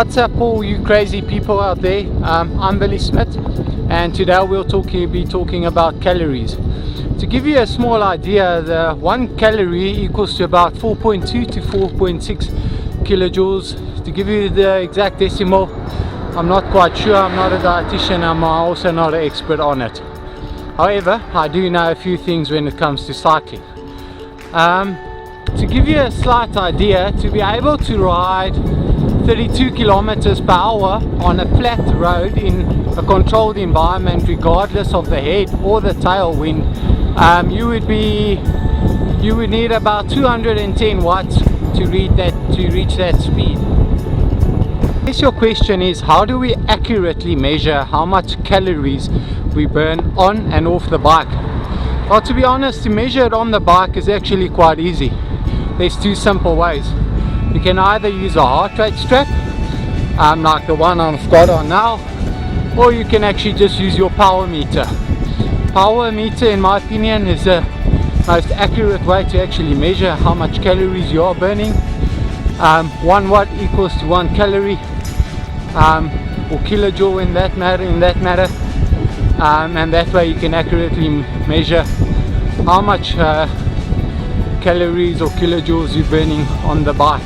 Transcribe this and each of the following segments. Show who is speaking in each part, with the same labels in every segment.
Speaker 1: What's up all you crazy people out there? I'm Willie Smit, and today we'll be talking about calories. To give you a small idea, the 1 calorie equals to about 4.2 to 4.6 kilojoules. To give you the exact decimal, I'm not quite sure. I'm not a dietitian. I'm also not an expert on it. However, I do know a few things when it comes to cycling. To give you a slight idea, to be able to ride 32 kilometers per hour on a flat road in a controlled environment, regardless of the head or the tailwind, you would need about 210 watts to reach that speed. I guess your question is, how do we accurately measure how much calories we burn on and off the bike? Well, to be honest, to measure it on the bike is actually quite easy. There's two simple ways. You can either use a heart rate strap, like the one I've got on now, or you can actually just use your power meter. Power meter, in my opinion, is the most accurate way to actually measure how much calories you are burning. 1 watt equals to 1 calorie, or kilojoule in that matter, and that way you can accurately measure how much calories or kilojoules you're burning on the bike.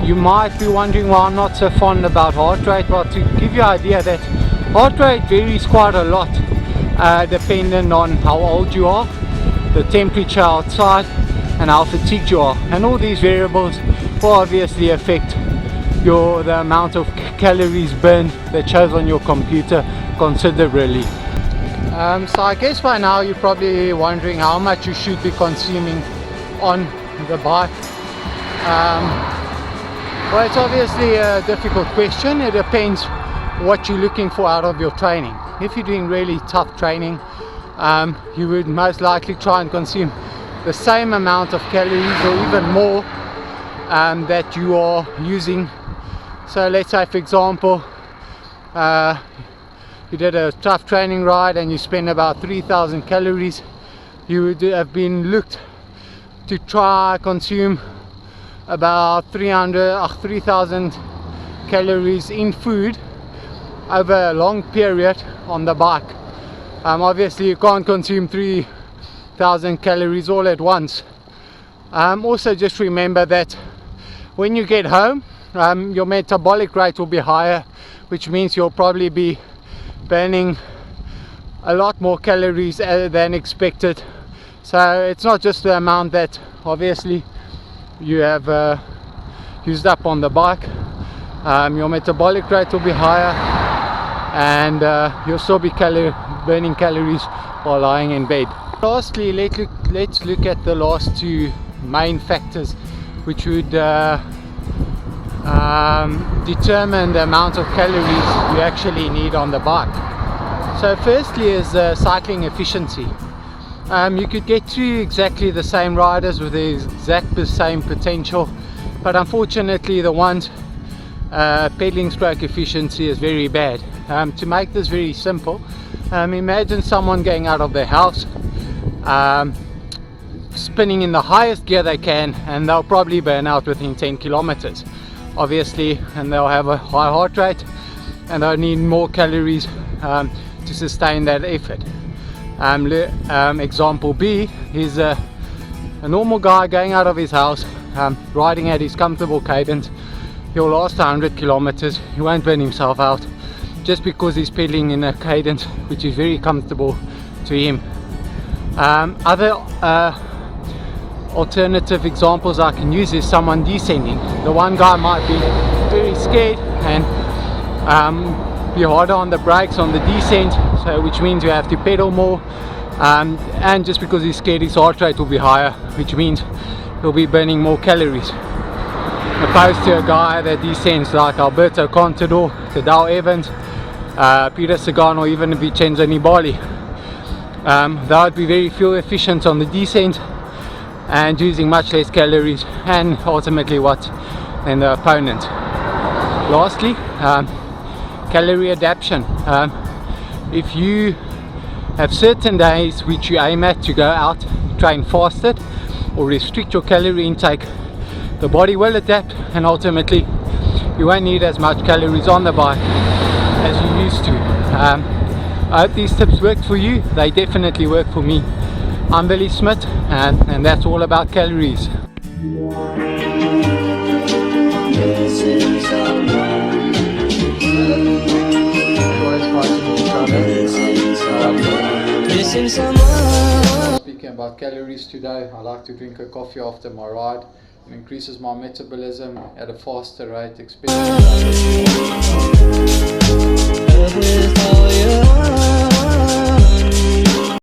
Speaker 1: You might be wondering why I'm not so fond about heart rate. Well, to give you an idea, that heart rate varies quite a lot depending on how old you are, the temperature outside, and how fatigued you are, and all these variables will obviously affect the amount of calories burned that shows on your computer considerably. So I guess by now you're probably wondering how much you should be consuming on the bike. Well, it's obviously a difficult question. It depends what you're looking for out of your training. If you're doing really tough training, you would most likely try and consume the same amount of calories or even more that you are using. So let's say, for example, you did a tough training ride and you spend about 3,000 calories. You would have been looked to try consume about 3,000 calories in food over a long period on the bike. Obviously you can't consume 3,000 calories all at once. Also just remember that when you get home, your metabolic rate will be higher, which means you'll probably be burning a lot more calories than expected. So it's not just the amount that obviously you have used up on the bike. Your metabolic rate will be higher, and you'll still be burning calories while lying in bed. Lastly, let's look at the last two main factors which would determine the amount of calories you actually need on the bike. So firstly is cycling efficiency. You could get two exactly the same riders with the exact same potential, but unfortunately the one's pedaling stroke efficiency is very bad. To make this very simple, imagine someone going out of their house, spinning in the highest gear they can, and they'll probably burn out within 10 kilometers obviously, and they'll have a high heart rate and they'll need more calories to sustain that effort. Example B is a normal guy going out of his house, riding at his comfortable cadence. He'll last 100 kilometers. He won't burn himself out just because he's pedaling in a cadence which is very comfortable to him. Other alternative examples I can use is someone descending. The one guy might be very scared and be harder on the brakes on the descent, so which means you have to pedal more, and just because he's scared, his heart rate will be higher, which means he'll be burning more calories, opposed to a guy that descends like Alberto Contador, Tadao Evans, Peter Sagan, or even Vincenzo Nibali. That would be very fuel efficient on the descent and using much less calories and ultimately than the opponent. Lastly, calorie adaptation. If you have certain days which you aim at to go out, train fasted, or restrict your calorie intake, the body will adapt and ultimately you won't need as much calories on the bike as you used to. I hope these tips worked for you. They definitely work for me. I'm Willie Smit, and that's all about calories. Speaking about calories today, I like to drink a coffee after my ride. It increases my metabolism at a faster rate, especially